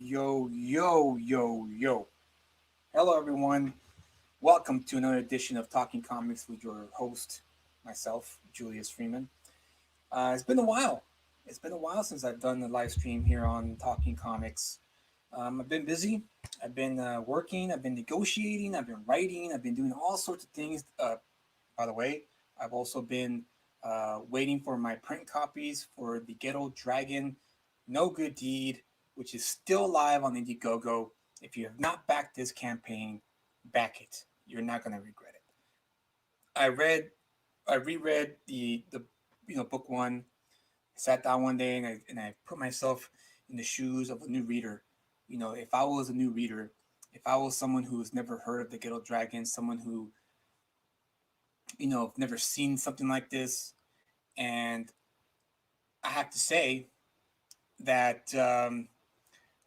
yo. Hello, everyone. Welcome to another edition of Talking Comics with your host, myself, Julius Freeman. It's been a while. It's been a while since I've done the live stream here on Talking Comics. I've been busy. I've been working. I've been negotiating. I've been writing. I've been doing all sorts of things. By the way, I've also been waiting for my print copies for the Ghetto Dragon No Good Deed, which is still live on Indiegogo. If you have not backed this campaign, back it. You're not going to regret it. I read, I reread the book one. I sat down one day and I put myself in the shoes of a new reader. If I was a new reader, if I was someone who's never heard of the Ghetto Dragon, someone who never seen something like this, and I have to say that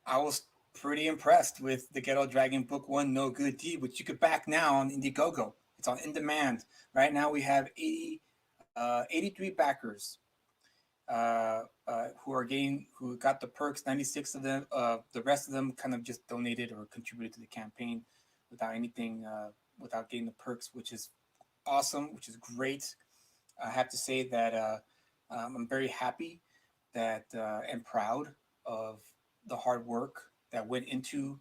I was pretty impressed with the Ghetto Dragon Book One No Good Deed, which you could back now on Indiegogo. It's on in demand. Right now we have 83 backers who got the perks. 96 of them. The rest of them kind of just donated or contributed to the campaign without anything, without getting the perks, which is awesome, which is great. I have to say that I'm very happy that and proud of the hard work that went into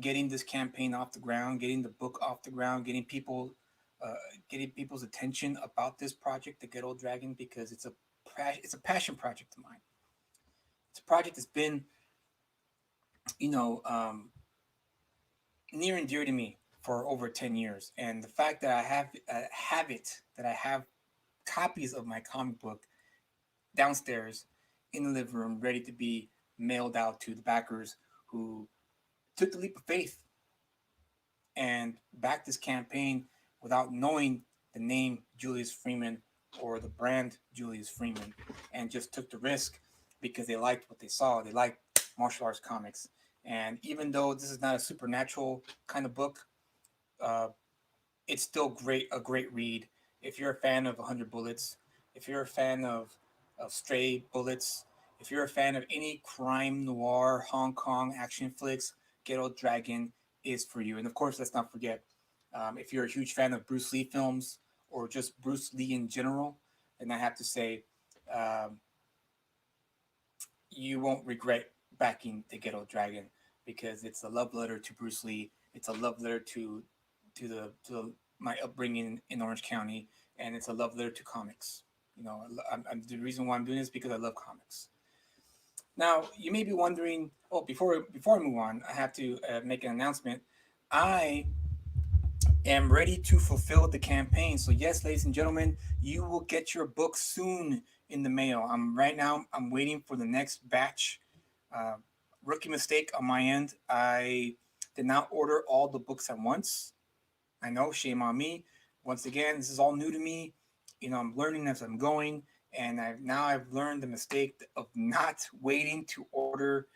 getting this campaign off the ground, getting the book off the ground, getting people's attention about this project, the Ghetto Dragon, because it's a passion project of mine. It's a project that's been, you know, um, near and dear to me for over 10 years, and the fact that I have copies of my comic book downstairs in the living room, ready to be mailed out to the backers who took the leap of faith and backed this campaign without knowing the name Julius Freeman or the brand Julius Freeman, and just took the risk because they liked what they saw. They liked martial arts comics. And even though this is not a supernatural kind of book, uh, it's still a great read. If you're a fan of 100 Bullets, if you're a fan of Stray Bullets, if you're a fan of any crime noir Hong Kong action flicks, Ghetto Dragon is for you. And of course, let's not forget, if you're a huge fan of Bruce Lee films or just Bruce Lee in general, then I have to say, um, you won't regret backing the Ghetto Dragon because it's a love letter to Bruce Lee. It's a love letter to my upbringing in Orange County, and it's a love letter to comics. The reason why I'm doing this is because I love comics. Now, you may be wondering. Oh, before I move on, I have to make an announcement. I am ready to fulfill the campaign. So yes, ladies and gentlemen, you will get your book soon in the mail. I'm waiting for the next batch. Uh, Rookie mistake on my end. I did not order all the books at once. I know, shame on me. Once again, this is all new to me. I'm learning as I'm going, and I've learned the mistake of not waiting to order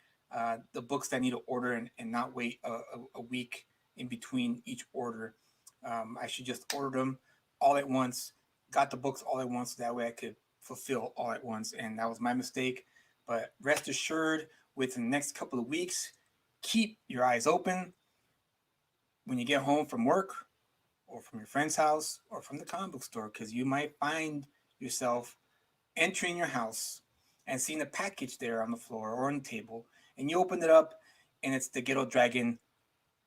the books that I need to order, and not wait a week in between each order. I should just order them all at once, got the books all at once, so that way I could fulfill all at once, and that was my mistake. But rest assured, within the next couple of weeks, keep your eyes open when you get home from work or from your friend's house or from the comic book store, because you might find yourself entering your house and seeing a package there on the floor or on the table, and you open it up and it's the Ghetto Dragon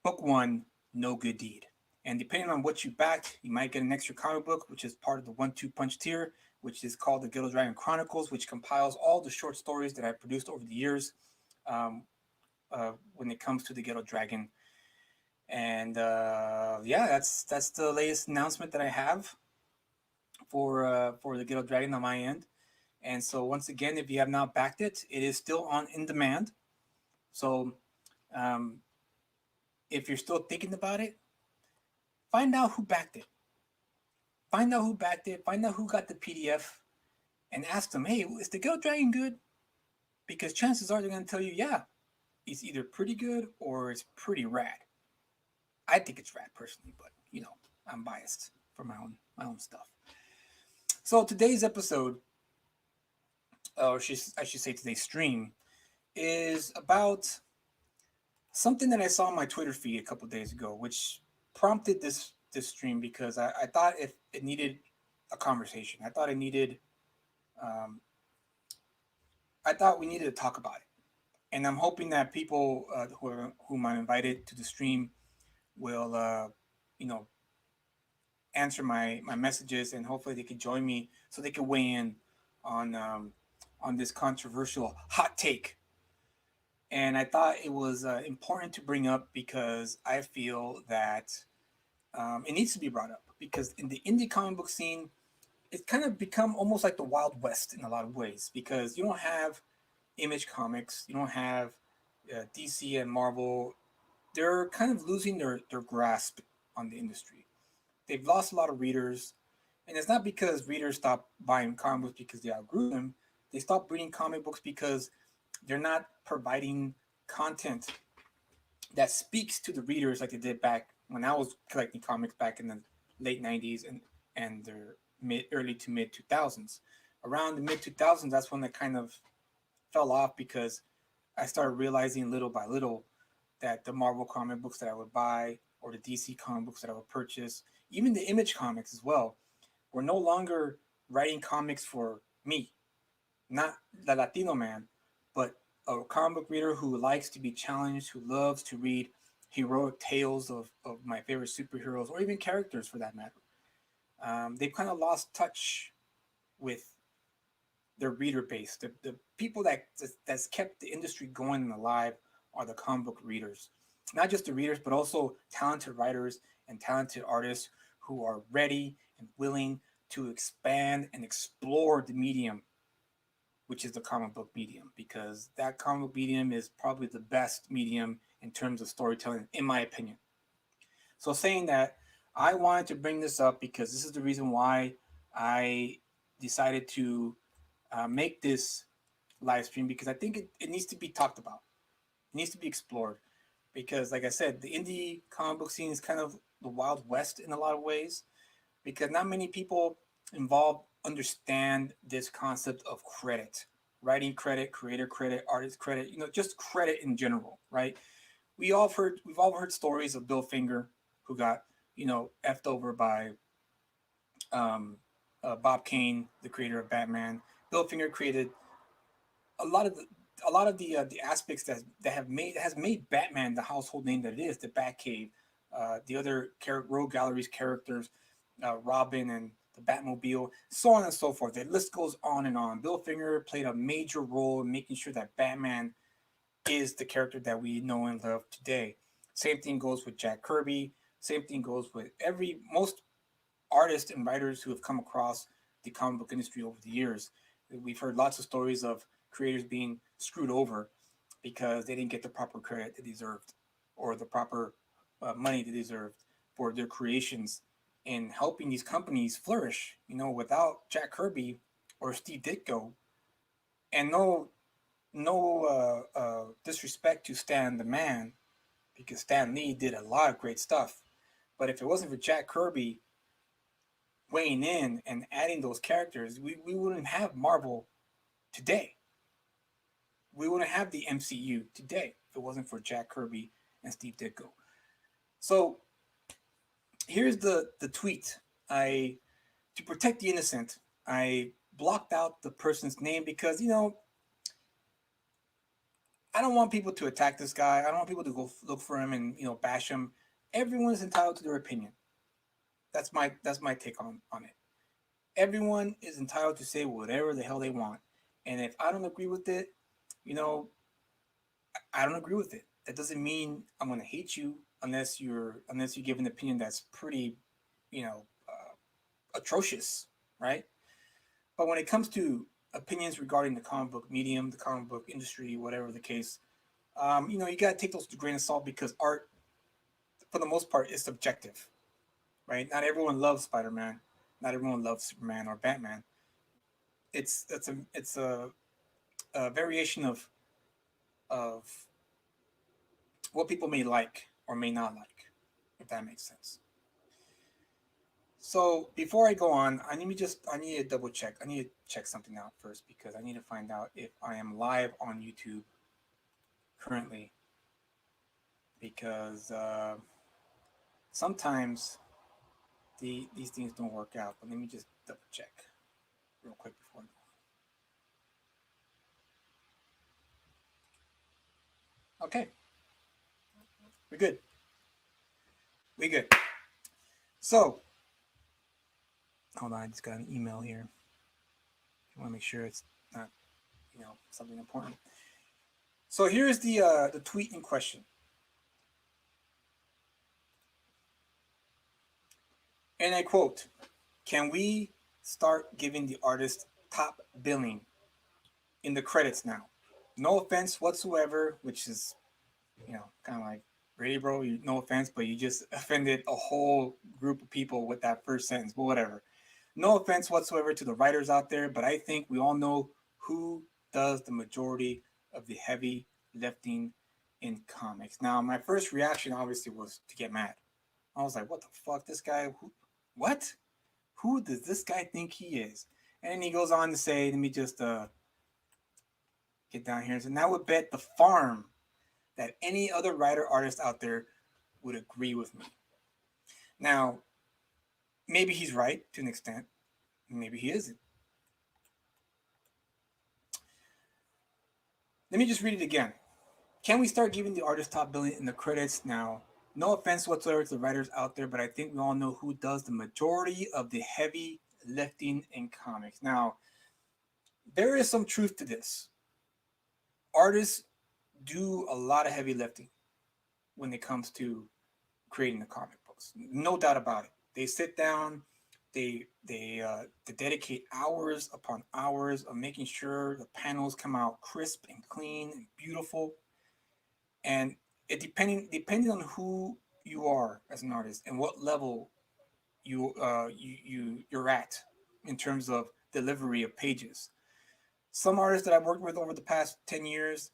Book One No Good Deed. And depending on what you backed, you might get an extra comic book, which is part of the 1-2 punch tier, which is called the Ghetto Dragon Chronicles, which compiles all the short stories that I've produced over the years when it comes to the Ghetto Dragon. And yeah, that's the latest announcement that I have for the Ghetto Dragon on my end. And so once again, if you have not backed it, it is still on in demand. So um, if you're still thinking about it, find out who backed it. Find out who backed it. Find out who got the PDF, and ask them, "Hey, is the Ghetto Dragon good?" Because chances are they're gonna tell you, "Yeah, it's either pretty good or it's pretty rad." I think it's rad personally, but I'm biased for my own stuff. So today's episode, or I should say today's stream, is about something that I saw on my Twitter feed a couple days ago, which prompted this stream because I thought it needed a conversation. Um, I thought we needed to talk about it, and I'm hoping that people whom I invited to the stream will you know answer my messages, and hopefully they could join me so they could weigh in on um, on this controversial hot take. And I thought it was important to bring up because I feel that it needs to be brought up because in the indie comic book scene, it's kind of become almost like the Wild West in a lot of ways because you don't have Image Comics, you don't have DC and Marvel. They're kind of losing their grasp on the industry. They've lost a lot of readers, and it's not because readers stopped buying comic books because they outgrew them. They stopped reading comic books because they're not providing content that speaks to the readers like they did back when I was collecting comics back in the late '90s and the mid early to mid 2000s. Around the mid 2000s, that's when it kind of fell off because I started realizing little by little that the Marvel comic books that I would buy or the DC comic books that I would purchase, even the Image comics as well, were no longer writing comics for me, not the Latino man, but a comic book reader who likes to be challenged, who loves to read heroic tales of my favorite superheroes or even characters for that matter. They've kind of lost touch with their reader base. The people that's kept the industry going and alive are the comic book readers. Not just the readers, but also talented writers and talented artists who are ready and willing to expand and explore the medium, which is the comic book medium, because that comic book medium is probably the best medium in terms of storytelling, in my opinion. So, saying that, I wanted to bring this up because this is the reason why I decided to make this live stream because I think it needs to be talked about. It needs to be explored because, like I said, the indie comic book scene is kind of the Wild West in a lot of ways because not many people involved understand this concept of credit, writing credit, creator credit, artist credit, just credit in general, right? We've all heard stories of Bill Finger who got effed over by um, Bob Kane, the creator of Batman. Bill Finger created a lot of the aspects that has made Batman the household name that it is. The Batcave, the other Rogue Gallery's characters, Robin and the Batmobile, so on and so forth. The list goes on and on. Bill Finger played a major role in making sure that Batman is the character that we know and love today. Same thing goes with Jack Kirby. Same thing goes with every most artists and writers who have come across the comic book industry over the years. We've heard lots of stories of creators being screwed over because they didn't get the proper credit they deserved or the proper money they deserved for their creations in helping these companies flourish. Without Jack Kirby or Steve Ditko, and no disrespect to Stan the Man, because Stan Lee did a lot of great stuff. But if it wasn't for Jack Kirby weighing in and adding those characters, we wouldn't have Marvel today. We wouldn't have the MCU today if it wasn't for Jack Kirby and Steve Ditko. So here's the tweet. To protect the innocent, I blocked out the person's name because I don't want people to attack this guy. I don't want people to go look for him and bash him. Everyone's entitled to their opinion. That's my take on it. Everyone is entitled to say whatever the hell they want, and if I don't agree with it, you know, I don't agree with it. That doesn't mean I'm gonna hate you unless you give an opinion that's pretty, atrocious, right? But when it comes to opinions regarding the comic book medium, the comic book industry, whatever the case, you gotta take those with a grain of salt because art, for the most part, is subjective, right? Not everyone loves Spider Man. Not everyone loves Superman or Batman. It's a variation of what people may like or may not like, if that makes sense. So before I go on, I need to double check. I need to check something out first because I need to find out if I am live on YouTube currently. because sometimes these things don't work out. But let me just double check real quick before. Okay, we're good. We good. So hold on, I just got an email here. I want to make sure it's not something important. So here's the tweet in question, and I quote: "Can we start giving the artist top billing in the credits now? No offense whatsoever," which is kind of like, really, bro, no offense, but you just offended a whole group of people with that first sentence, but whatever. No offense whatsoever to the writers out there, but I think we all know who does the majority of the heavy lifting in comics. Now, my first reaction obviously was to get mad. I was like, what the fuck? This guy, what? Who does this guy think he is? And then he goes on to say, let me just get down here. And I would bet the farm that any other writer artist out there would agree with me. Now, maybe he's right to an extent. Maybe he isn't. Let me just read it again. Can we start giving the artist top billing in the credits now? No offense whatsoever to the writers out there, but I think we all know who does the majority of the heavy lifting in comics. Now, there is some truth to this. Artists do a lot of heavy lifting when it comes to creating the comic books. No doubt about it. They sit down, they dedicate hours upon hours of making sure the panels come out crisp and clean and beautiful. And it depending on who you are as an artist and what level you're at in terms of delivery of pages. Some artists that I've worked with over the past 10 years,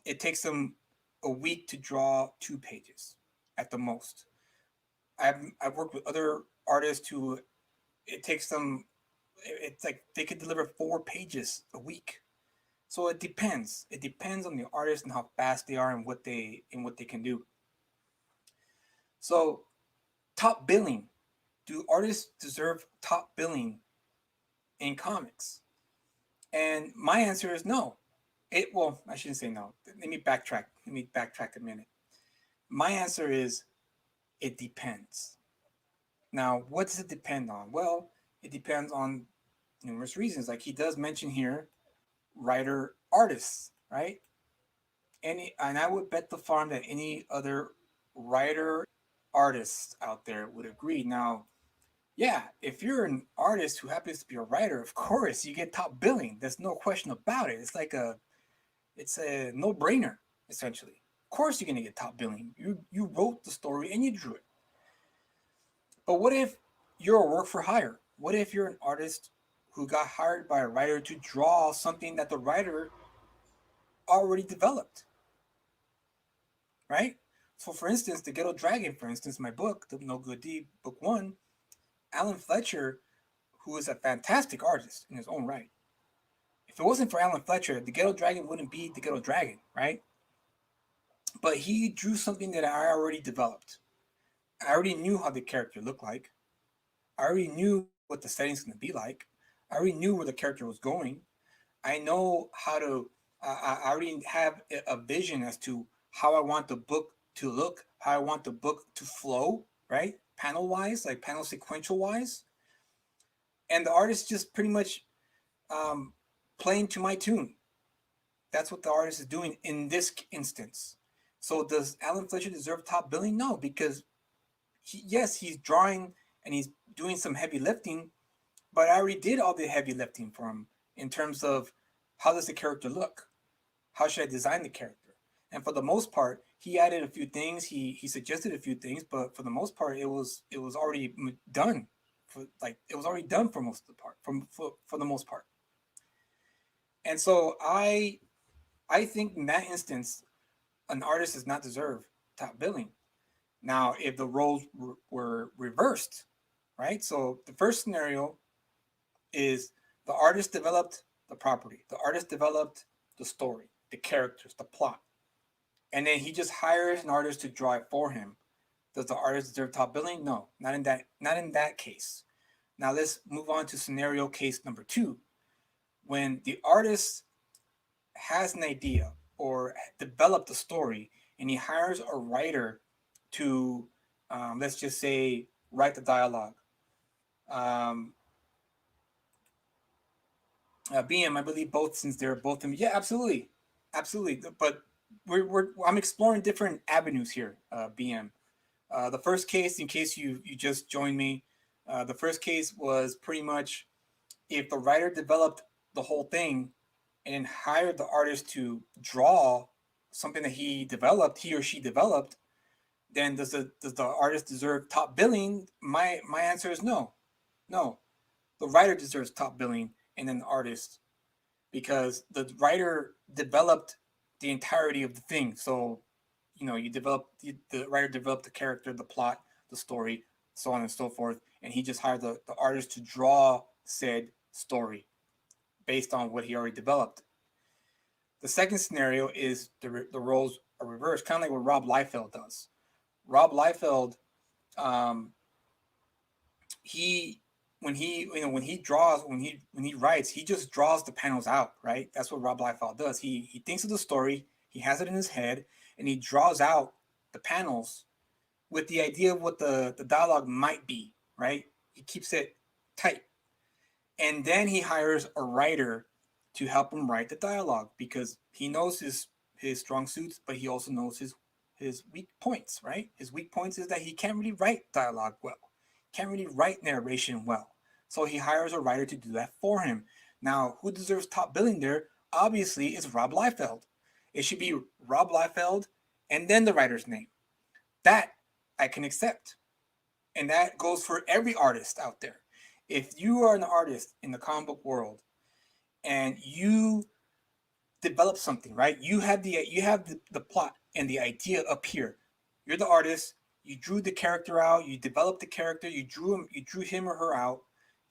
it takes them a week to draw 2 pages at the most. I've worked with other artists who it takes them, it's like they could deliver 4 pages a week. So it depends. It depends on the artist and how fast they are and what they can do. So top billing. Do artists deserve top billing in comics? And my answer is no. Well, I shouldn't say no. Let me backtrack. Let me backtrack a minute. My answer is it depends. Now, what does it depend on? Well, it depends on numerous reasons. Like he does mention here, writer artists, right? And I would bet the farm that any other writer artists out there would agree. Now, yeah, if you're an artist who happens to be a writer, of course you get top billing. There's no question about it. It's a no-brainer, essentially. Of course you're gonna get top billing. You wrote the story and you drew it. But what if you're a work for hire? What if you're an artist who got hired by a writer to draw something that the writer already developed? Right? So for instance, the Ghetto Dragon, for instance, my book, The No Good Deed, book 1, Alan Fletcher, who is a fantastic artist in his own right. If it wasn't for Alan Fletcher, the Ghetto Dragon wouldn't be the Ghetto Dragon, right? But he drew something that I already developed. I already knew how the character looked like. I already knew what the setting's going to be like. I already knew where the character was going. I know how to. I already have a vision as to how I want the book to look, how I want the book to flow, right? Panel wise, like panel sequential wise. And the artist just pretty much playing to my tune. That's what the artist is doing in this instance. So does Alan Fletcher deserve top billing? No, because yes, he's drawing and he's doing some heavy lifting, but I already did all the heavy lifting for him in terms of how does the character look? How should I design the character? And for the most part, he added a few things. He suggested a few things, but for the most part, it was already done. It was already done for most of the part. For the most part. And so I think in that instance, an artist does not deserve top billing. Now, if the roles were reversed, right? So the first scenario is the artist developed the property, the artist developed the story, the characters, the plot, and then he just hires an artist to draw it for him. Does the artist deserve top billing? No, not in that case. Now let's move on to scenario case number two. When the artist has an idea or developed a story and he hires a writer to, let's just say, write the dialogue. Um, BM, I believe both, since they're both in. Yeah, absolutely, absolutely. But I'm exploring different avenues here. BM. The first case, in case you just joined me, the first case was pretty much if the writer developed the whole thing and then hired the artist to draw something that he or she developed, then does the artist deserve top billing? My answer is no, no. The writer deserves top billing, and then the artist, because the writer developed the entirety of the thing. So, you develop the writer developed the character, the plot, the story, so on and so forth, and he just hired the artist to draw said story based on what he already developed. The second scenario is the roles are reversed, kind of like what Rob Liefeld does. Rob Liefeld, um, he when he draws, when he writes, he just draws the panels out, right? That's what Rob Liefeld does. He thinks of the story, he has it in his head, and he draws out the panels with the idea of what the dialogue might be, right? He keeps it tight, and then he hires a writer to help him write the dialogue because he knows his strong suits, but he also knows his weak points, right? His weak points is that he can't really write dialogue well, can't really write narration well. So he hires a writer to do that for him. Now, who deserves top billing there? Obviously, it's Rob Liefeld. It should be Rob Liefeld and then the writer's name. That I can accept. And that goes for every artist out there. If you are an artist in the comic book world and you develop something, right? You have the plot and the idea up here. You're the artist. You drew the character out. You developed the character. You drew him or her out.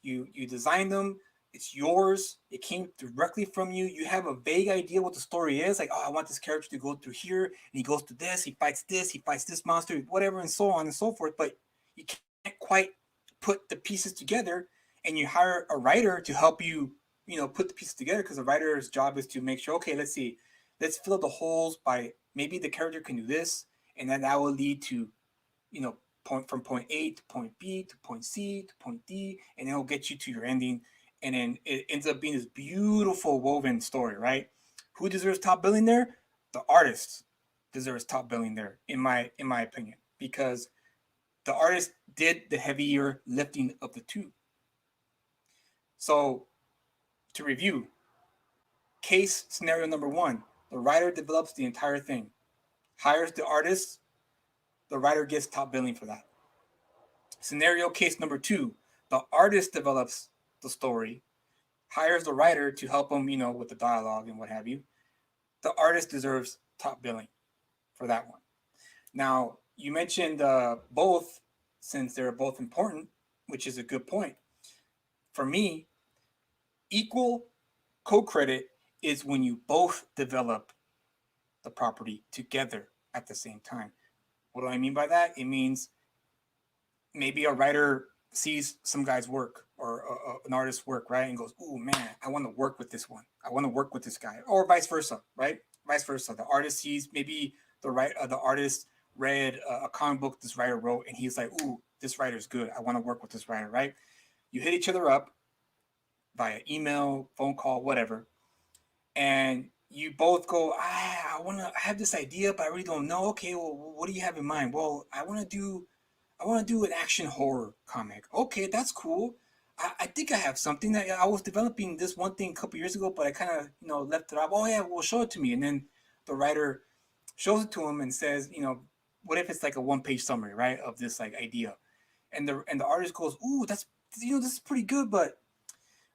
You designed them. It's yours. It came directly from you. You have a vague idea what the story is. Like, oh, I want this character to go through here, and he goes through this. He fights this. He fights this monster, whatever, and so on and so forth. But you can't quite put the pieces together, and you hire a writer to help you put the pieces together, because the writer's job is to make sure, okay, let's fill the holes by maybe the character can do this, and then that will lead to point from point A to point B to point C to point D, and it'll get you to your ending, and then it ends up being this beautiful woven story, right? Who deserves top billing there? The artist deserves top billing there, in my opinion, because the artist did the heavier lifting of the two. So to review, case scenario number one, the writer develops the entire thing, hires the artist, the writer gets top billing for that. Scenario case number two, the artist develops the story, hires the writer to help him, with the dialogue and what have you. The artist deserves top billing for that one. Now, you mentioned both, since they're both important, which is a good point. For me, equal co-credit is when you both develop the property together at the same time. What do I mean by that? It means maybe a writer sees some guy's work or an artist's work, right, and goes, "Oh man, I want to work with this one. I want to work with this guy," or vice versa, right? Vice versa. The artist sees maybe the artist read a comic book this writer wrote, and he's like, "Ooh, this writer's good. I want to work with this writer," right? You hit each other up via email, phone call, whatever, and you both go, I have this idea, but I really don't know. Okay, well, what do you have in mind? Well, I want to do an action horror comic. Okay, that's cool. I think I have something that I was developing this one thing a couple years ago, but I kind of left it off. Oh yeah, well, show it to me, and then the writer shows it to him and says, what if it's like a one-page summary, right, of this like idea, and the artist goes, ooh, that's this is pretty good, but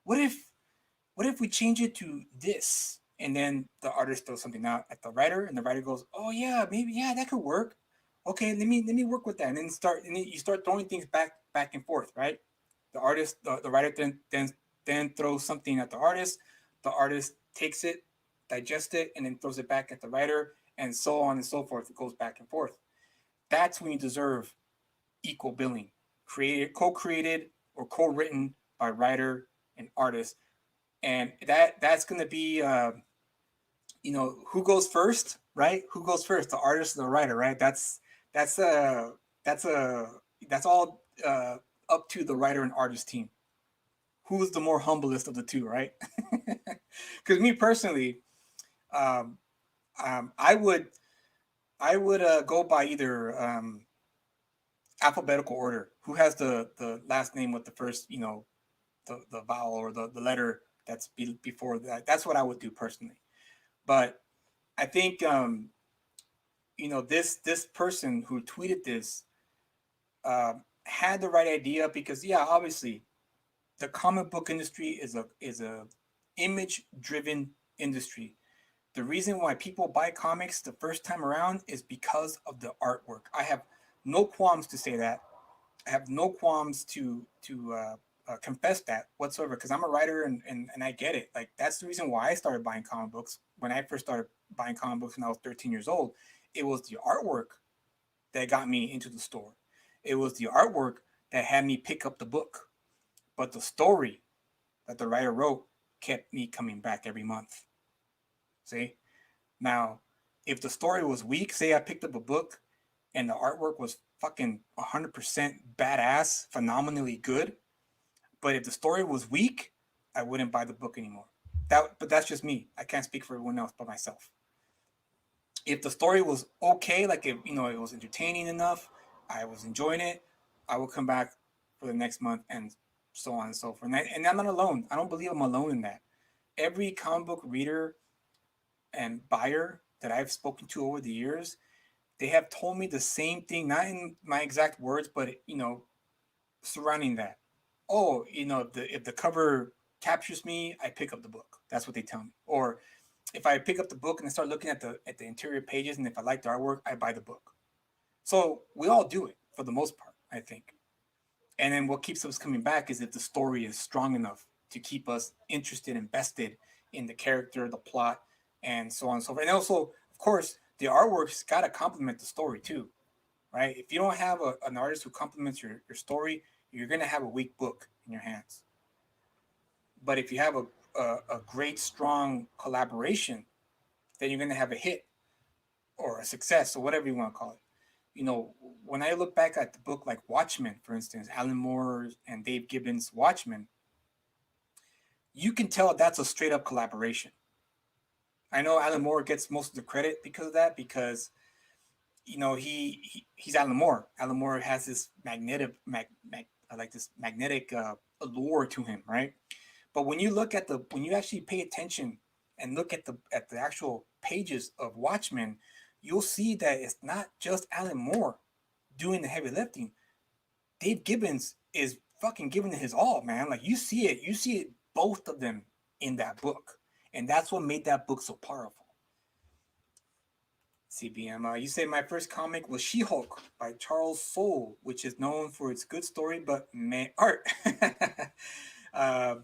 what if we change it to this? And then the artist throws something out at the writer, and the writer goes, oh yeah, maybe, yeah, that could work. Okay, let me work with that, and then you start throwing things back and forth, right? The writer then throws something at the artist. The artist takes it, digests it, and then throws it back at the writer, and so on and so forth. It goes back and forth. That's when you deserve equal billing, created, co-created, or co-written by writer and artist, and that's going to be who goes first, right? Who goes first, the artist or the writer, right? That's a that's a that's all up to the writer and artist team. Who's the more humblest of the two, right? Because me personally, um, I would go by either alphabetical order. Who has the last name with the first, the vowel or the letter that's before that? That's what I would do personally. But I think this person who tweeted this had the right idea because yeah, obviously the comic book industry is a image driven industry. The reason why people buy comics the first time around is because of the artwork. I have no qualms to say that. I have no qualms to confess that whatsoever because I'm a writer and I get it. Like that's the reason why I started buying comic books. When I first started buying comic books when I was 13 years old, it was the artwork that got me into the store. It was the artwork that had me pick up the book. But the story that the writer wrote kept me coming back every month. See? Now, if the story was weak, say I picked up a book and the artwork was fucking 100% badass, phenomenally good, but if the story was weak, I wouldn't buy the book anymore. But that's just me. I can't speak for everyone else but myself. If the story was okay, like if it was entertaining enough, I was enjoying it, I will come back for the next month and so on and so forth. And I'm not alone. I don't believe I'm alone in that. Every comic book reader and buyer that I've spoken to over the years, they have told me the same thing, not in my exact words, but surrounding that. Oh, if the cover captures me, I pick up the book. That's what they tell me. Or if I pick up the book and I start looking at the interior pages, and if I like the artwork, I buy the book. So we all do it for the most part, I think. And then what keeps us coming back is if the story is strong enough to keep us interested, invested in the character, the plot, and so on and so forth. And also, of course, the artwork's got to complement the story too, right? If you don't have an artist who complements your story, you're going to have a weak book in your hands. But if you have a great, strong collaboration, then you're going to have a hit or a success or whatever you want to call it. When I look back at the book like Watchmen, for instance, Alan Moore and Dave Gibbons' Watchmen, you can tell that's a straight up collaboration. I know Alan Moore gets most of the credit because of that, because he's Alan Moore. Alan Moore has this magnetic allure to him, right? But when you actually pay attention and look at the actual pages of Watchmen, you'll see that it's not just Alan Moore doing the heavy lifting. Dave Gibbons is fucking giving it his all, man. Like you see it, both of them in that book, and that's what made that book so powerful. CBM, you say my first comic was She-Hulk by Charles Soule, which is known for its good story but meh art.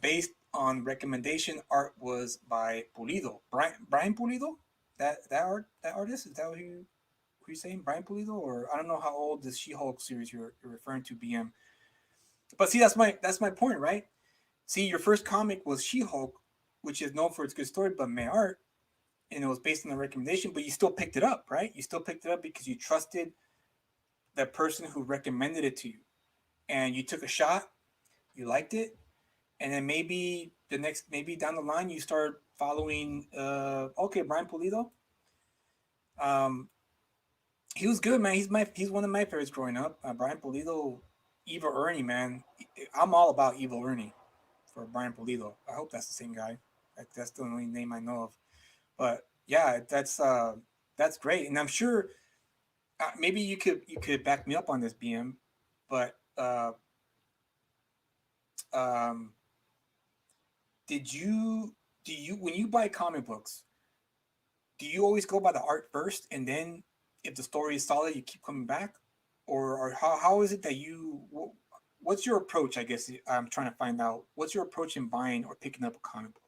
Based on recommendation, art was by Pulido, Brian Pulido. That artist, is that who you're saying, Brian Pulido? Or I don't know how old this She-Hulk series you're referring to, BM. But see, that's my point, right? See, your first comic was She-Hulk, which is known for its good story but meh art, and it was based on the recommendation, but you still picked it up, right? You still picked it up because you trusted the person who recommended it to you, and you took a shot, you liked it, and then maybe down the line you start following. Okay, Brian Pulido. Um, he was good, man. He's one of my favorites growing up. Brian Pulido, Evil Ernie, man. I'm all about Evil Ernie for Brian Pulido. I hope that's the same guy. That's the only name I know of. But yeah, that's great, and I'm sure maybe you could back me up on this, BM. But um, did you do you when you buy comic books, do you always go by the art first, and then if the story is solid, you keep coming back, or how is it that what's your approach? I guess I'm trying to find out what's your approach in buying or picking up a comic book.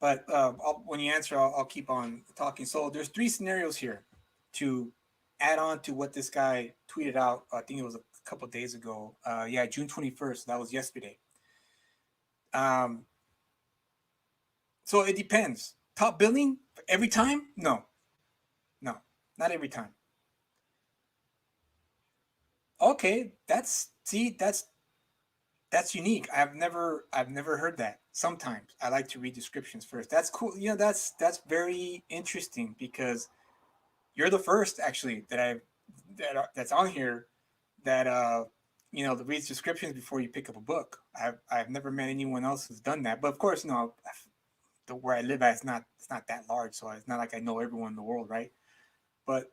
But when you answer, I'll keep on talking. So there's three scenarios here to add on to what this guy tweeted out. I think it was a couple days ago. Yeah, June 21st. That was yesterday. Um, so it depends. Top billing every time? No, no, not every time. Okay, that's unique. I've never heard that. Sometimes I like to read descriptions first. That's cool. That's very interesting because you're the first actually that's on here that that reads descriptions before you pick up a book. I've never met anyone else who's done that. But of course, where I live at, it's not that large, so it's not like I know everyone in the world, right? But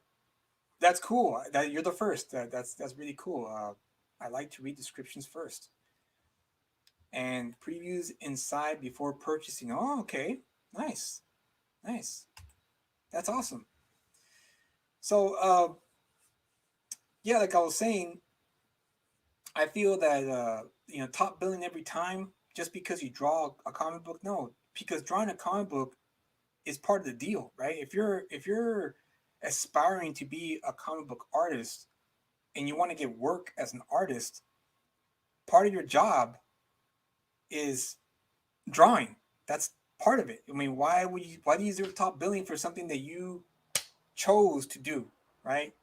that's cool. That you're the first. That's really cool. I like to read descriptions first and previews inside before purchasing. Oh, okay, nice, nice. That's awesome. So, yeah, like I was saying, I feel that top billing every time just because you draw a comic book. No, because drawing a comic book is part of the deal, right? If you're aspiring to be a comic book artist and you want to get work as an artist, part of your job is drawing. That's part of it. I mean, why do you zero top billing for something that you chose to do, right?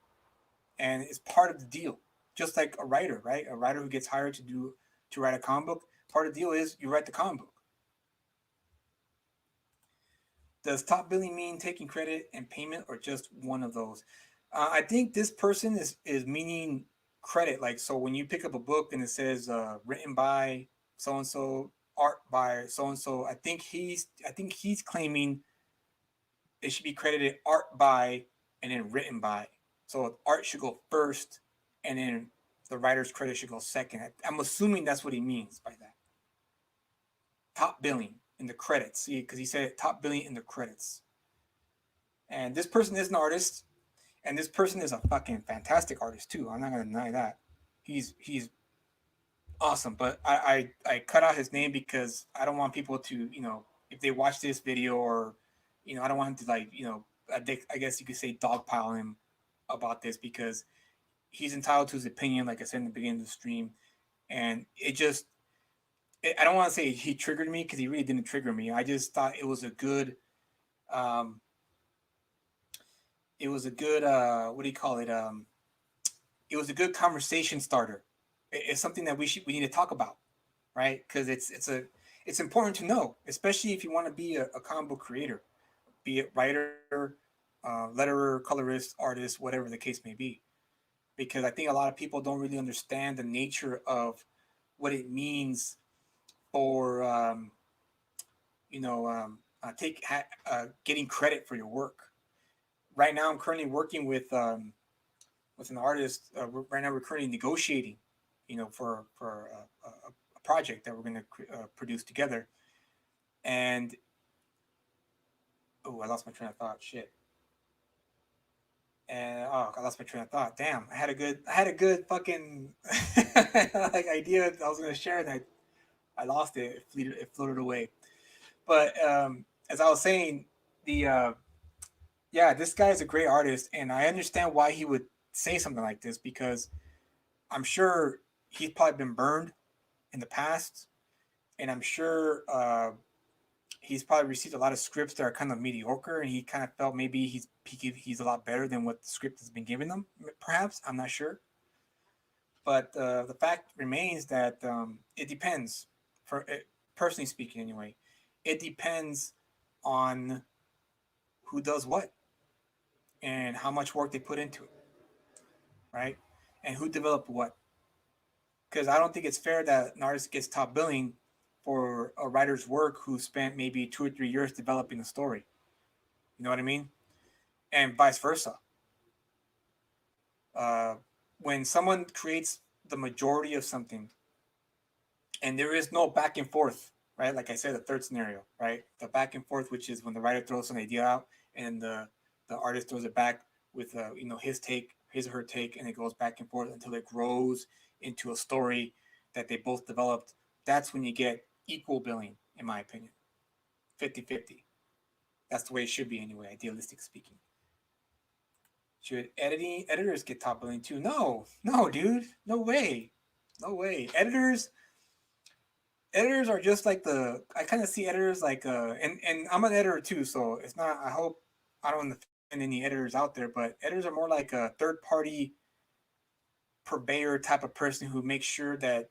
And it's part of the deal. Just like a writer, right? A writer who gets hired to write a comic book, part of the deal is you write the comic book. Does top billing mean taking credit and payment, or just one of those? I think this person is meaning credit. Like, so when you pick up a book and it says written by so and so, art by so and so, I think he's claiming it should be credited art by and then written by. So art should go first, and then the writer's credit should go second. I'm assuming that's what he means by that. Top billing in the credits. See, because he said top billing in the credits. And this person is an artist, and this person is a fucking fantastic artist too. I'm not gonna deny that. He's awesome, but I cut out his name because I don't want people to if they watch this video or I don't want him to I guess you could say dogpile him about this because he's entitled to his opinion, like I said in the beginning of the stream, and I don't want to say he triggered me because he really didn't trigger me. I just thought um, it was a good what do you call it? It was a good conversation starter. It's something that we need to talk about, right? Because it's important to know, especially if you want to be a comic book creator, be it writer, letterer, colorist, artist, whatever the case may be. Because I think a lot of people don't really understand the nature of what it means for getting credit for your work. Right now, I'm currently working with an artist. Right now, we're currently negotiating, for a project that we're going to produce together. And oh, I lost my train of thought. Shit. And I lost my train of thought. Damn, I had a good fucking like idea I was going to share, and I lost it. It floated away. But as I was saying, the yeah, this guy is a great artist, and I understand why he would say something like this because I'm sure he's probably been burned in the past, and I'm sure he's probably received a lot of scripts that are kind of mediocre, and he kind of felt maybe he's a lot better than what the script has been giving him. Perhaps I'm not sure, but the fact remains that it depends. Personally speaking, anyway, it depends on who does what and how much work they put into it, right? And who developed what. Because I don't think it's fair that an artist gets top billing for a writer's work who spent maybe 2 or 3 years developing a story. You know what I mean? And vice versa. Uh, when someone creates the majority of something and there is no back and forth, right? Like I said, the third scenario, right? The back and forth, which is when the writer throws an idea out and the artist throws it back with his or her take, and it goes back and forth until it grows into a story that they both developed. That's when you get equal billing, in my opinion. 50-50. That's the way it should be anyway, idealistic speaking. Should editing editors get top billing too? No, no, dude, no way, no way. Editors are just like the. I kind of see editors like and I'm an editor too, so it's not. I hope I don't offend any editors out there, but editors are more like a third party purveyor type of person who makes sure that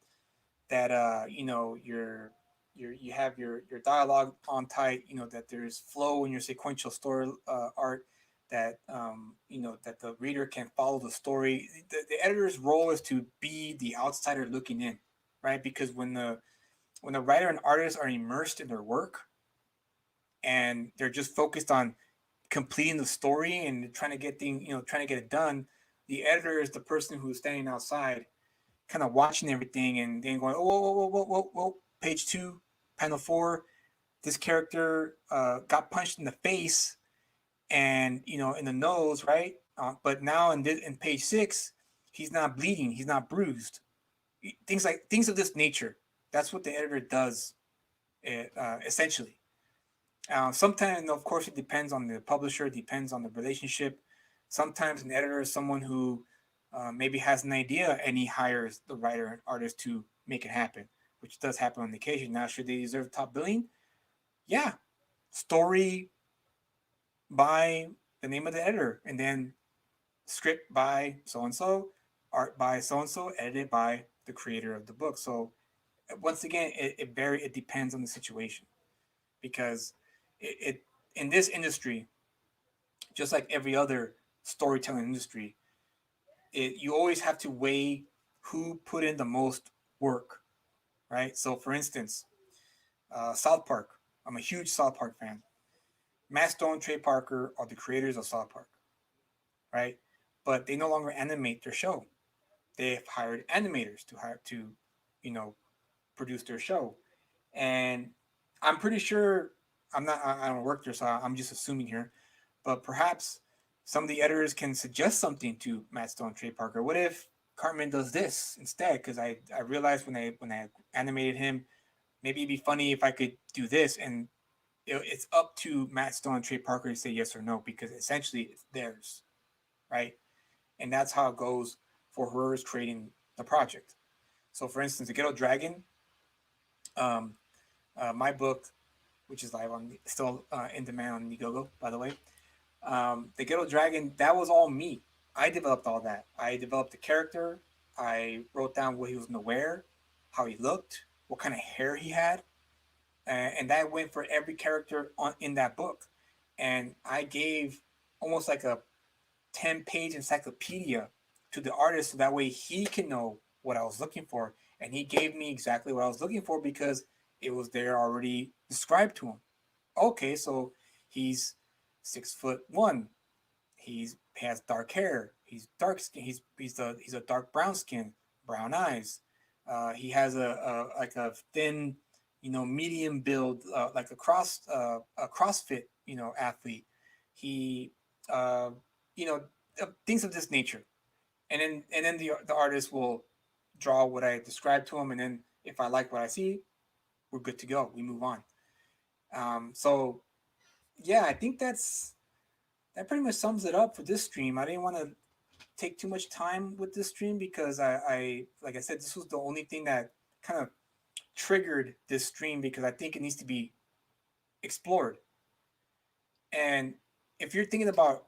you have your dialogue on tight, that there's flow in your sequential story art, that that the reader can follow the story. The editor's role is to be the outsider looking in, right? Because when the writer and artist are immersed in their work and they're just focused on completing the story and trying to get things, trying to get it done, the editor is the person who's standing outside kind of watching everything and then going, oh, whoa, whoa, whoa, whoa, whoa, whoa, page 2, panel 4, this character got punched in the face and, in the nose, right? But now in page 6, he's not bleeding, he's not bruised. Things of this nature. That's what the editor does, essentially. Sometimes, of course, it depends on the publisher, depends on the relationship. Sometimes an editor is someone who maybe has an idea and he hires the writer and artist to make it happen, which does happen on occasion. Now, should they deserve top billing? Yeah. Story by the name of the editor, and then script by so and so, art by so and so, edited by the creator of the book. So, once again, it depends on the situation, because it in this industry, just like every other storytelling industry, you always have to weigh who put in the most work, right? So, for instance, South Park. I'm a huge South Park fan. Matt Stone, Trey Parker are the creators of South Park, right? But they no longer animate their show. They've hired animators to you know, produce their show, and I'm pretty sure I'm not. I don't work there, so I'm just assuming here. But perhaps some of the editors can suggest something to Matt Stone, Trey Parker. What if Cartman does this instead? Because I realized when I animated him, maybe it'd be funny if I could do this, and it's up to Matt Stone and Trey Parker to say yes or no, because essentially it's theirs, right? And that's how it goes for whoever's creating the project. So, for instance, the Ghetto Dragon, um, my book, which is live on still in demand on Indiegogo, by the way. The Ghetto Dragon, that was all me. I developed all that. I developed the character. I wrote down what he was going to wear, how he looked, what kind of hair he had, and that went for every character in that book. And I gave almost like a 10-page encyclopedia to the artist so that way he can know what I was looking for. And he gave me exactly what I was looking for because it was there already described to him. Okay, so he's 6'1". He has dark hair. He's dark skin. He's a dark brown skin, brown eyes. He has a like a thin, medium build, like a CrossFit, athlete. He, uh, you know, things of this nature, and then the artist will draw what I described to him, and then if I like what I see, we're good to go. We move on. So yeah, I think that pretty much sums it up for this stream. I didn't want to take too much time with this stream because I like I said, this was the only thing that kind of triggered this stream because I think it needs to be explored. And if you're thinking about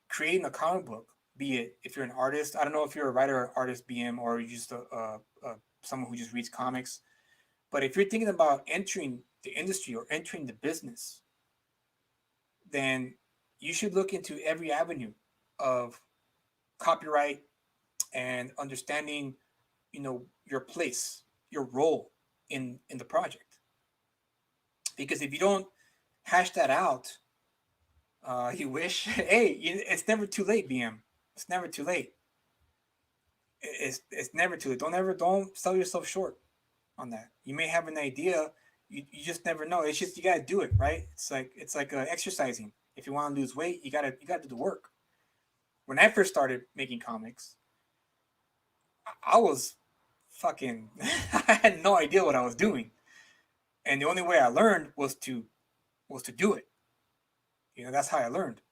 creating a comic book, be it if you're an artist, I don't know if you're a writer or artist, BM, or you're just someone who just reads comics, but if you're thinking about entering the industry or entering the business, then you should look into every avenue of copyright and understanding, your place, your role in the project. Because if you don't hash that out, you wish. Hey, it's never too late, BM. It's never too late. It's never too late. Don't sell yourself short on that. You may have an idea, you just never know. It's just you gotta do it, right? It's like exercising. If you want to lose weight, you gotta do the work. When I first started making comics, I was fucking I had no idea what I was doing. And the only way I learned was to was to do it. That's how I learned.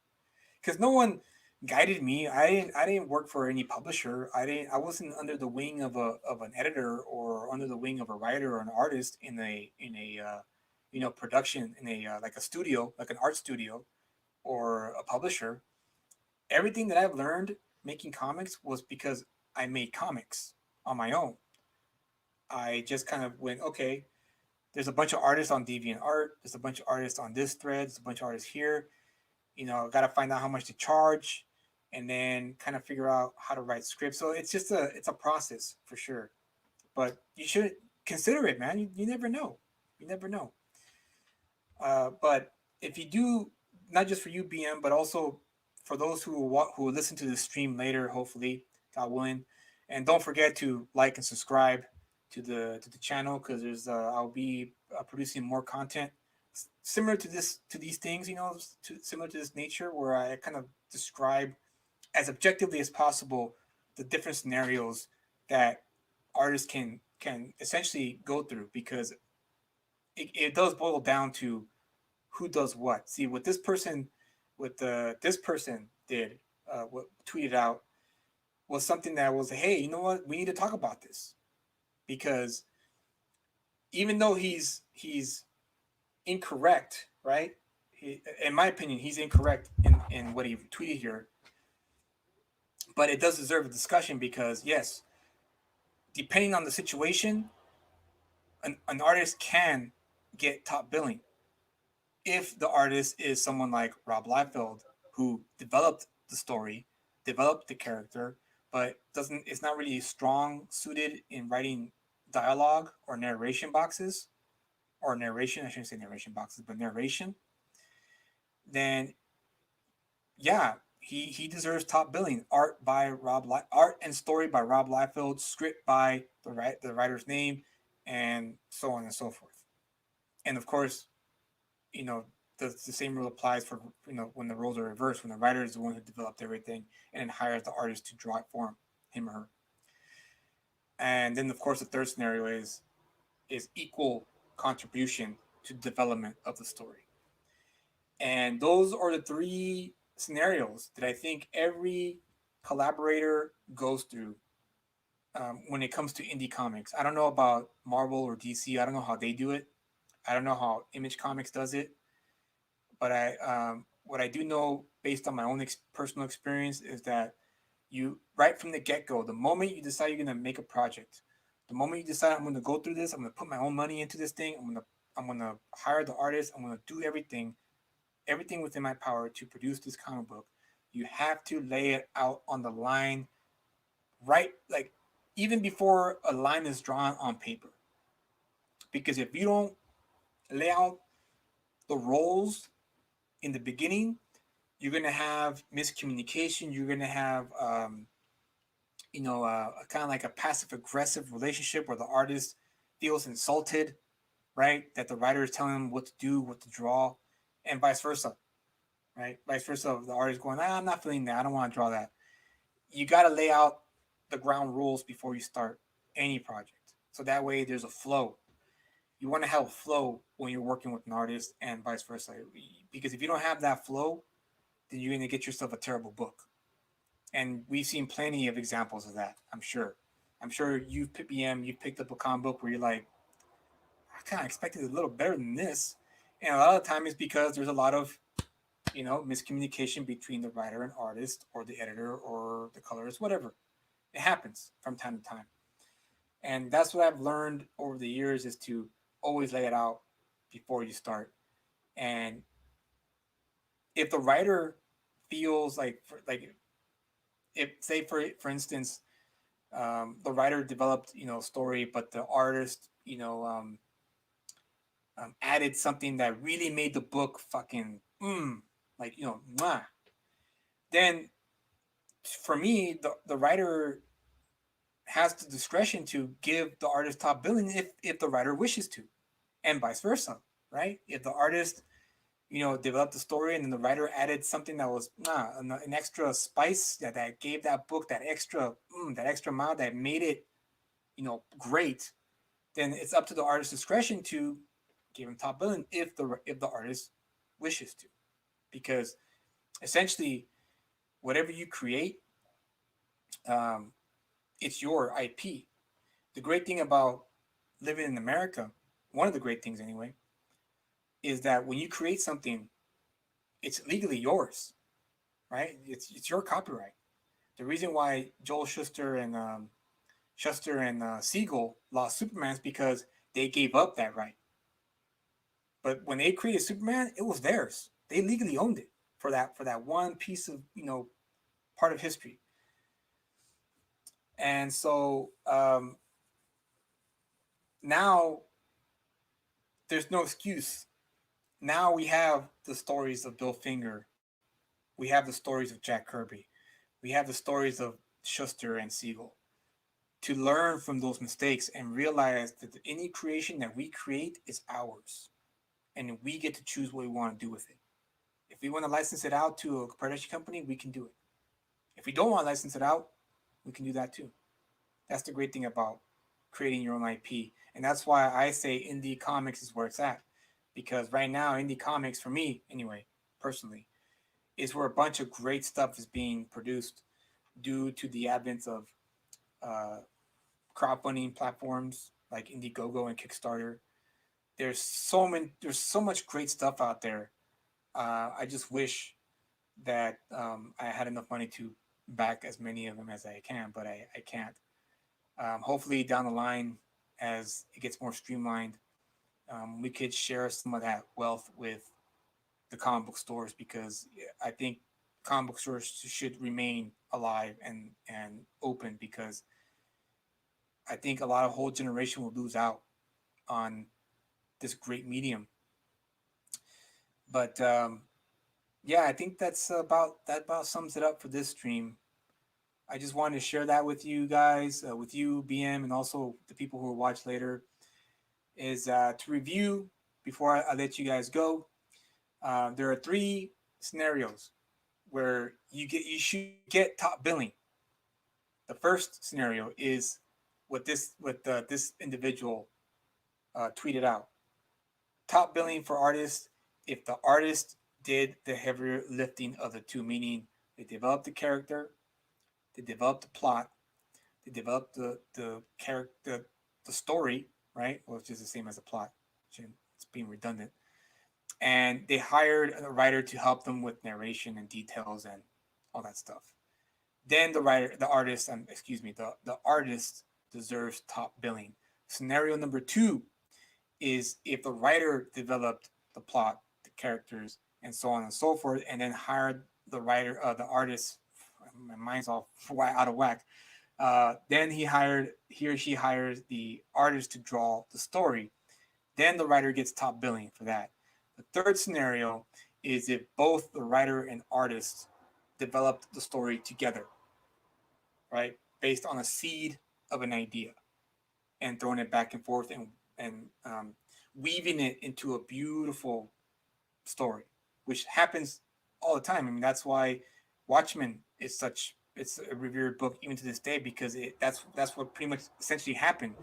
Because no one guided me. I didn't work for any publisher. I wasn't under the wing of an editor or under the wing of a writer or an artist in a production in a like a studio, like an art studio or a publisher. Everything that I've learned making comics was because I made comics on my own. I just kind of went, okay, there's a bunch of artists on DeviantArt. There's a bunch of artists on this thread. There's a bunch of artists here. Got to find out how much to charge, and then kind of figure out how to write scripts. So it's a process for sure. But you should consider it, man. You never know. You never know. But if you do, not just for you, BM, but also for those who will listen to the stream later, hopefully, God willing, and don't forget to like and subscribe to the channel because there's I'll be producing more content similar to these things, similar to this nature, where I kind of describe as objectively as possible the different scenarios that artists can essentially go through because it does boil down to who does what. See what this person this person did, what tweeted out was something that was, hey, you know what, we need to talk about this because even though he's incorrect, right? In my opinion, he's incorrect in what he tweeted here, but it does deserve a discussion because yes, depending on the situation, an artist can get top billing if the artist is someone like Rob Liefeld, who developed the story, developed the character, but doesn't it's not really strong suited in writing dialogue or narration boxes or narration. I shouldn't say narration boxes, but narration. Then yeah, he deserves top billing. Art and story by Rob Liefeld, script by the writer's name, and so on and so forth. And of course, you know the same rule applies for when the roles are reversed, when the writer is the one who developed everything and then hires the artist to draw it for him or her. And then of course the third scenario is equal contribution to the development of the story. And those are the three scenarios that I think every collaborator goes through when it comes to indie comics. I don't know about Marvel or DC. I don't know how they do it. I don't know how Image Comics does it. But what I do know based on my own personal experience is that you right from the get go, the moment you decide you're gonna make a project, the moment you decide I'm gonna go through this, I'm gonna put my own money into this thing. I'm gonna hire the artist. I'm gonna do everything within my power to produce this comic book. You have to lay it out on the line, right? Like even before a line is drawn on paper, because if you don't lay out the roles in the beginning, you're gonna have miscommunication. You're gonna have, kind of like a passive aggressive relationship where the artist feels insulted, right? That the writer is telling him what to do, what to draw, and vice versa, right? Vice versa. The artist going, I'm not feeling that. I don't want to draw that. You got to lay out the ground rules before you start any project, so that way there's a flow. You want to have a flow when you're working with an artist, and vice versa. Because if you don't have that flow, then you're going to get yourself a terrible book. And we've seen plenty of examples of that, I'm sure. I'm sure you've picked up a comic book where you're like, I kind of expected a little better than this. And a lot of the time it's because there's a lot of, miscommunication between the writer and artist or the editor or the colorist, whatever. It happens from time to time. And that's what I've learned over the years is to always lay it out before you start. And if the writer feels like if say for instance the writer developed story but the artist added something that really made the book fucking like mwah, then for me the writer has the discretion to give the artist top billing if the writer wishes to, and vice versa, right? If the artist developed the story and then the writer added something that was an extra spice that gave that book that extra mile that made it great, then it's up to the artist's discretion to give him top billing if the artist wishes to, because essentially whatever you create, um, it's your IP. The great thing about living in America, one of the great things anyway, is that when you create something, it's legally yours, right? It's your copyright. The reason why Joel Shuster and Siegel lost Superman is because they gave up that right. But when they created Superman, it was theirs. They legally owned it for that one piece of part of history. And so now there's no excuse. Now we have the stories of Bill Finger. We have the stories of Jack Kirby. We have the stories of Schuster and Siegel to learn from those mistakes and realize that any creation that we create is ours, and we get to choose what we want to do with it. If we want to license it out to a production company, we can do it. If we don't want to license it out, we can do that too. That's the great thing about creating your own IP. And that's why I say indie comics is where it's at. Because right now, indie comics, for me anyway, personally, is where a bunch of great stuff is being produced due to the advent of uh, crowdfunding platforms like Indiegogo and Kickstarter. There's so much great stuff out there. I just wish that I had enough money to back as many of them as I can, but I can't. Hopefully, down the line, as it gets more streamlined, we could share some of that wealth with the comic book stores, because I think comic book stores should remain alive and open, because I think a lot of whole generation will lose out on this great medium. But yeah, I think that about sums it up for this stream. I just wanted to share that with you guys, with you, BM, and also the people who will watch later. Is to review before I let you guys go. There are three scenarios where you should get top billing. The first scenario is what this individual tweeted out. Top billing for artists if the artist did the heavier lifting of the two, meaning they developed the character, they developed the plot, they developed the character, the story, right? Well, it's just the same as a plot. It's being redundant. And they hired a writer to help them with narration and details and all that stuff. Then the artist, excuse me, the artist deserves top billing. Scenario number two is if the writer developed the plot, the characters, and so on and so forth, and then hired the artist. My mind's all out of whack. Then he or she hires the artist to draw the story. Then the writer gets top billing for that. The third scenario is if both the writer and artist developed the story together, right, based on a seed of an idea, and throwing it back and forth and weaving it into a beautiful story, which happens all the time. I mean, that's why Watchmen is it's a revered book even to this day, because that's what pretty much essentially happened.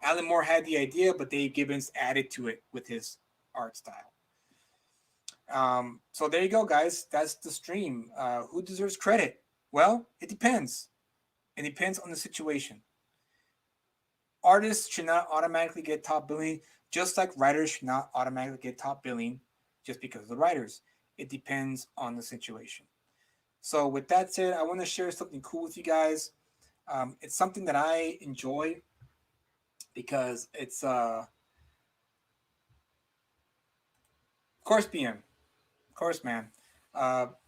Alan Moore had the idea, but Dave Gibbons added to it with his art style. So there you go, guys. That's the stream. Who deserves credit? Well, it depends. It depends on the situation. Artists should not automatically get top billing, just like writers should not automatically get top billing just because of the writers. It depends on the situation. So, with that said, I want to share something cool with you guys. It's something that I enjoy because it's, of course, BM, of course, man.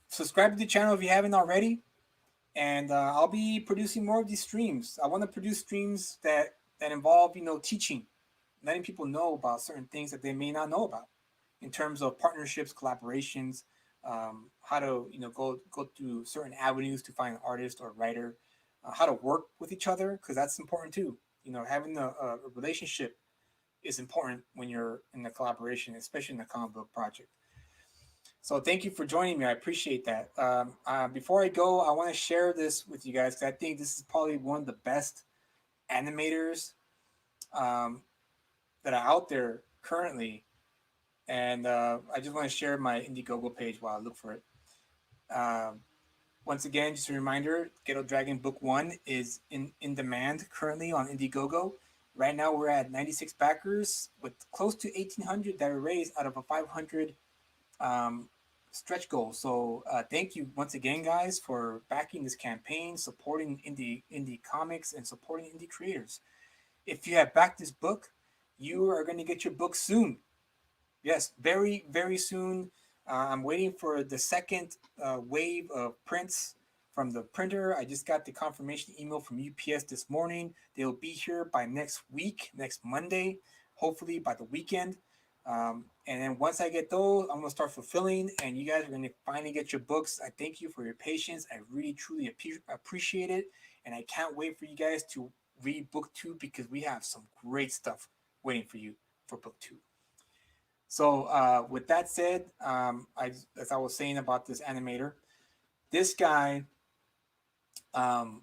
Subscribe to the channel if you haven't already, and I'll be producing more of these streams. I want to produce streams that involve teaching, letting people know about certain things that they may not know about, in terms of partnerships, collaborations, how to go through certain avenues to find an artist or writer, how to work with each other, because that's important too. Having a relationship is important when you're in a collaboration, especially in a comic book project. So thank you for joining me. I appreciate that. Before I go, I want to share this with you guys, because I think this is probably one of the best animators that are out there currently, And I just want to share my Indiegogo page while I look for it. Um, Once again, just a reminder, Ghetto Dragon Book 1 is in demand currently on Indiegogo. Right now, we're at 96 backers with close to 1,800 that were raised out of a 500 um, stretch goal. So thank you once again, guys, for backing this campaign, supporting indie comics, and supporting indie creators. If you have backed this book, you are going to get your book soon. Yes, very, very soon. I'm waiting for the second wave of prints from the printer. I just got the confirmation email from UPS this morning. They'll be here by next week, next Monday, hopefully by the weekend. And then once I get those, I'm going to start fulfilling, and you guys are going to finally get your books. I thank you for your patience. I really, truly appreciate it. And I can't wait for you guys to read book 2 because we have some great stuff waiting for you for book 2. So with that said, as I was saying about this animator, this guy, um,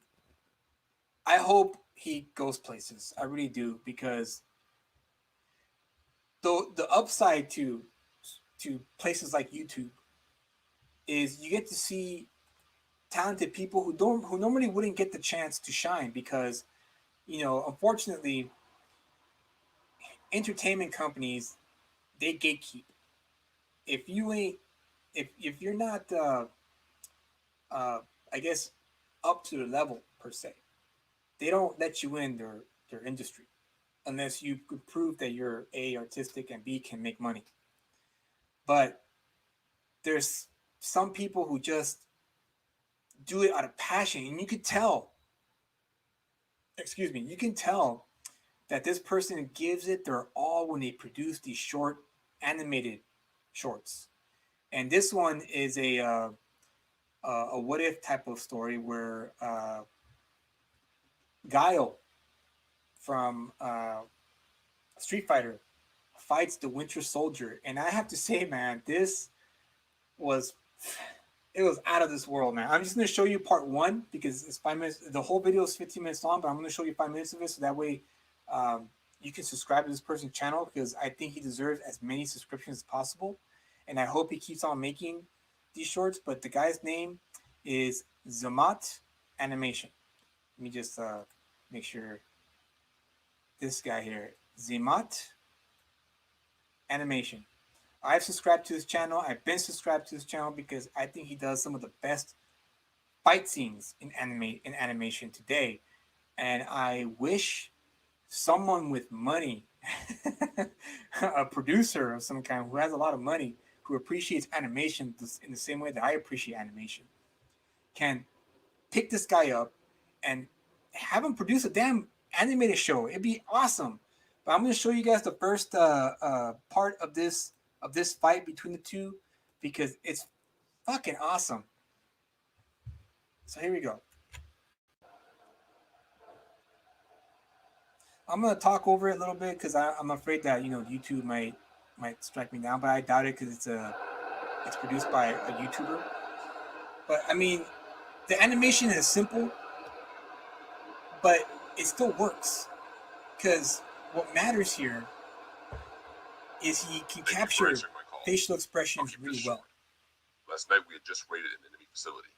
I hope he goes places. I really do, because the upside to places like YouTube is you get to see talented people who normally wouldn't get the chance to shine, because unfortunately entertainment companies, they gatekeep. If you ain't if you're not uh, I guess up to the level per se, they don't let you in their industry unless you could prove that you're A, artistic, and B, can make money. But there's some people who just do it out of passion, and you can tell. Excuse me, you can tell that this person gives it their all when they produce these short animated shorts. And this one is a what if type of story where Guile from Street Fighter fights the Winter Soldier, and I have to say, man, this was it was out of this world, man. I'm just gonna show you part 1 because it's 5 minutes. The whole video is 15 minutes long, but I'm gonna show you 5 minutes of it so that way you can subscribe to this person's channel, because I think he deserves as many subscriptions as possible, and I hope he keeps on making these shorts. But the guy's name is Zamat Animation. Let me just make sure. This guy here, Zamat Animation. I've subscribed to his channel. I've been subscribed to his channel because I think he does some of the best fight scenes in animation today. And I wish someone with money, a producer of some kind who has a lot of money, who appreciates animation in the same way that I appreciate animation, can pick this guy up and have him produce a damn animated show. It'd be awesome. But I'm going to show you guys the first part of this fight between the two, because it's fucking awesome. So here we go. I'm going to talk over it a little bit because I'm afraid that YouTube might strike me down, but I doubt it because it's produced by a YouTuber. But I mean, the animation is simple, but it still works, because what matters here is he can capture facial expressions really well. Last night we had just raided an enemy facility.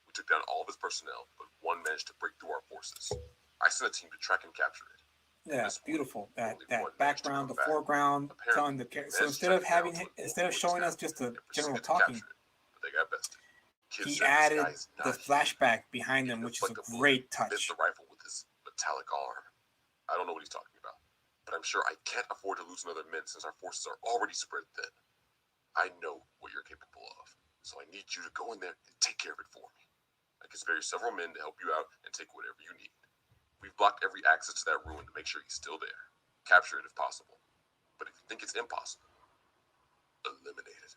We took down all of his personnel, but one managed to break through our forces. I sent a team to track and capture it. Yeah, it's beautiful. That background, the foreground, telling the character. So instead of showing us just the general talking, they got bested. He added the flashback behind them, which is a great touch. The rifle with his metallic arm. I don't know what he's talking about, but I'm sure I can't afford to lose another man since our forces are already spread thin. I know what you're capable of, so I need you to go in there and take care of it for me. I can spare you several men to help you out and take whatever you need. We've blocked every access to that ruin to make sure he's still there. Capture it if possible. But if you think it's impossible, eliminate it.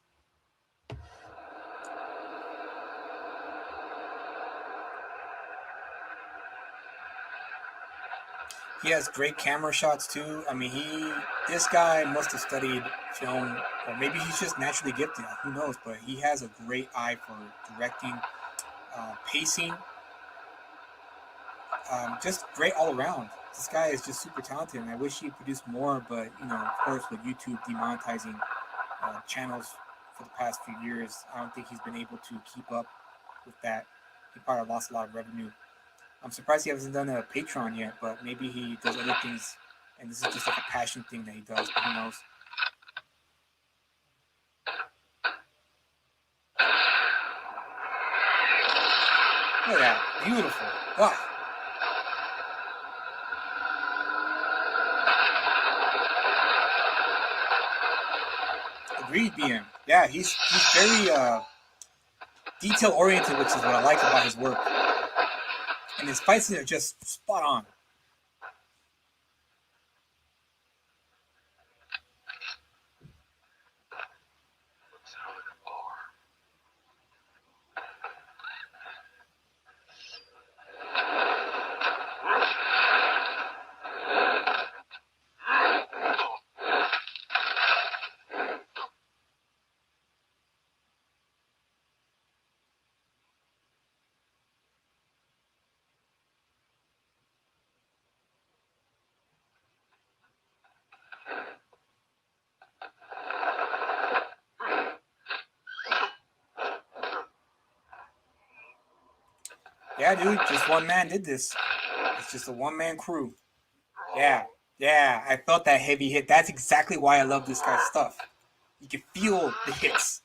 He has great camera shots too. I mean, this guy must have studied film, or maybe he's just naturally gifted. Who knows? But he has a great eye for directing, pacing, just great all around. This guy is just super talented, and I wish he produced more. But of course, with YouTube demonetizing channels for the past few years. I don't think he's been able to keep up with that. He probably lost a lot of revenue. I'm surprised he hasn't done a Patreon yet, but maybe he does other things, and this is just like a passion thing that he does. But who knows? Look at that, beautiful. Wow. Agreed, BM. Yeah, he's very detail oriented, which is what I like about his work. And his fights are just spot on. Metallic R. Yeah, dude, just one man did this. It's just a one man crew. Yeah, yeah, I felt that heavy hit. That's exactly why I love this guy's stuff. You can feel the hits.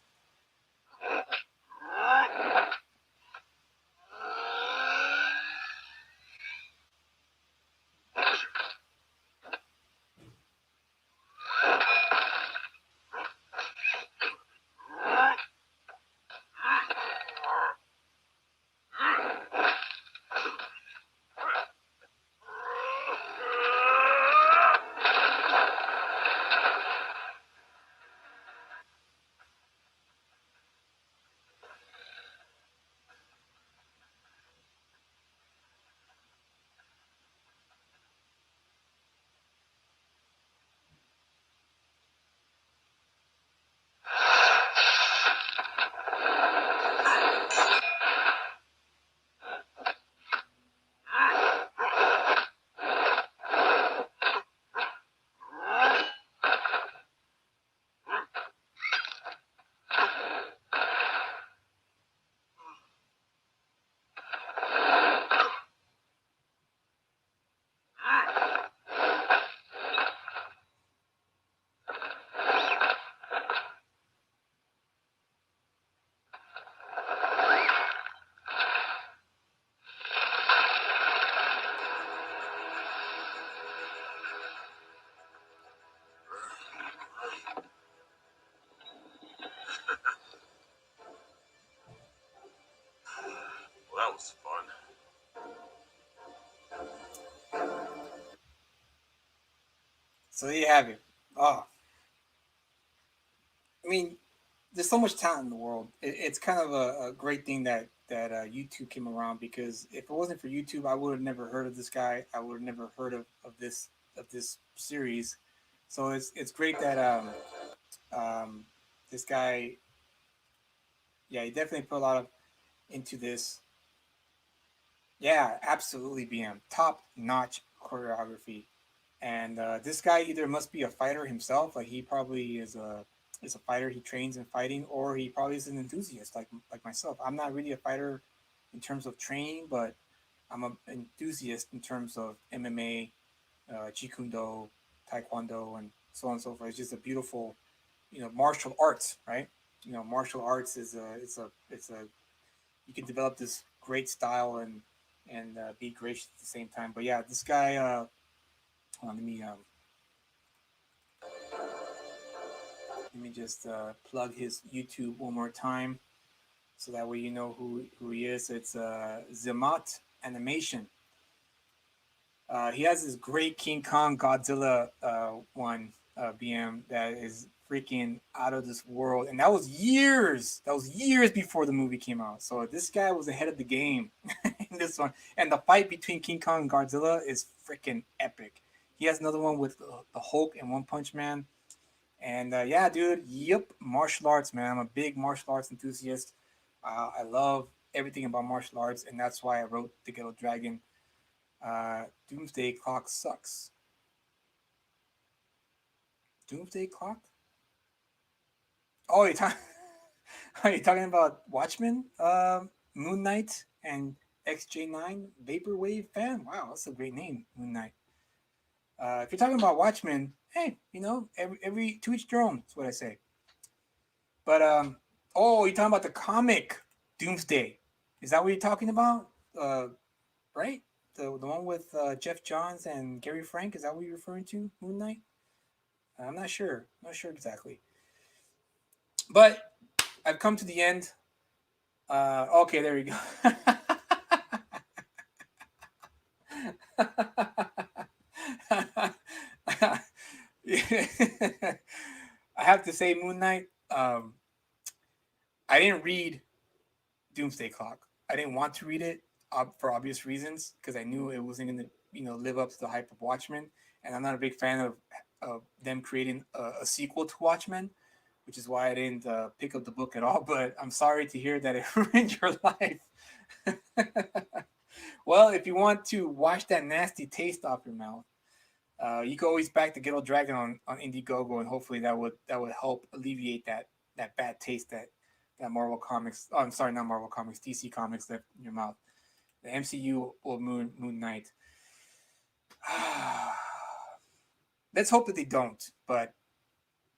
Well, that was fun. So there you have it. Oh, I mean, there's so much talent in the world. It's kind of a great thing that YouTube came around because if it wasn't for YouTube, I would have never heard of this guy. I would have never heard of this series. So it's great that this guy, yeah, he definitely put a lot of into this. Yeah, absolutely, BM, top notch choreography. And this guy either must be a fighter himself, like he probably is a fighter. He trains in fighting, or he probably is an enthusiast, like myself. I'm not really a fighter in terms of training, but I'm an enthusiast in terms of MMA, Jeet Kune Do, Taekwondo, and so on and so forth. It's just a beautiful, martial arts, right? Martial arts is a you can develop this great style and be gracious at the same time. But yeah, this guy. Hold on, let me just plug his YouTube one more time, so that way you know who he is. It's Zemat Animation. He has this great King Kong Godzilla one BM that is freaking out of this world, and that was years. That was years before the movie came out. So this guy was ahead of the game in this one. And the fight between King Kong and Godzilla is freaking epic. He has another one with the Hulk and One Punch Man. And yeah, dude, yep, martial arts, man. I'm a big martial arts enthusiast. I love everything about martial arts, and that's why I wrote The Ghetto Dragon. Doomsday Clock sucks. Doomsday Clock? Oh, you talking? Are you talking about Watchmen, Moon Knight, and XJ9 Vaporwave fan? Wow, that's a great name, Moon Knight. If you're talking about Watchmen, hey, every to each their own. That's what I say. But oh, you're talking about the comic Doomsday? Is that what you're talking about? Right? The one with Jeff Johns and Gary Frank? Is that what you're referring to? Moon Knight? I'm not sure. Not sure exactly. But I've come to the end. Okay, there we go. I have to say, Moon Knight. I didn't read Doomsday Clock. I didn't want to read it for obvious reasons because I knew it wasn't going to, live up to the hype of Watchmen, and I'm not a big fan of them creating a sequel to Watchmen, which is why I didn't pick up the book at all. But I'm sorry to hear that it ruined your life. Well, if you want to wash that nasty taste off your mouth, you can always back the Ghetto Dragon on Indiegogo, and hopefully that would help alleviate that bad taste that Marvel Comics. Oh, I'm sorry, not Marvel Comics. DC Comics left in your mouth. The MCU or Moon Knight. Let's hope that they don't, but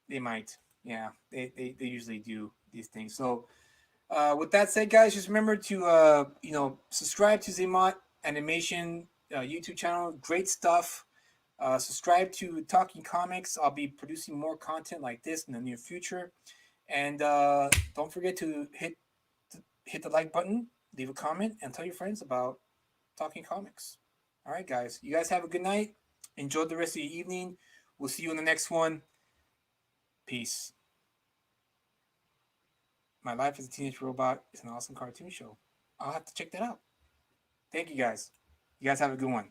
they might. Yeah, they usually do these things. So with that said, guys, just remember to subscribe to Zimot Animation YouTube channel. Great stuff. Subscribe to Talking Comics. I'll be producing more content like this in the near future. And don't forget to hit the like button, leave a comment, and tell your friends about Talking Comics. All right, guys. You guys have a good night. Enjoy the rest of your evening. We'll see you in the next one. Peace. My Life as a Teenage Robot is an awesome cartoon show. I'll have to check that out. Thank you guys. You guys have a good one.